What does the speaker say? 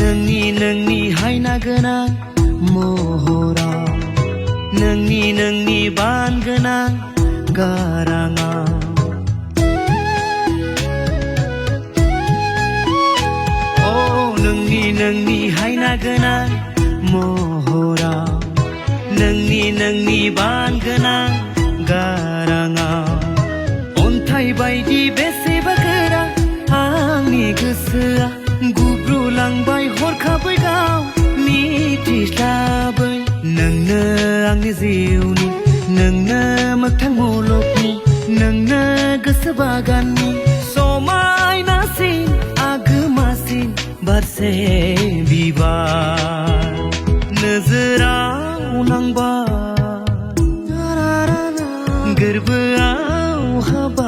नोंनि हायना गोनां महराव नोंनि बान गोनां गाराङाव नोंनि हायना गोनां महराव नोंनि बान गोनां गाराङाव अन्थाइ बायदि बेसेबा गोरा आंनि गोसोआ गुब्रुलांबाय हरखाबै गाव मिथिस्लाबै नोंनो आंनि जिउनि नोंनो मोगथां मुलुगनि नोंनो गोसो बागाननि समायनासिन आगोमासिन बारसे बिबार नोजोराव नांबाय गोरबोआव हाबा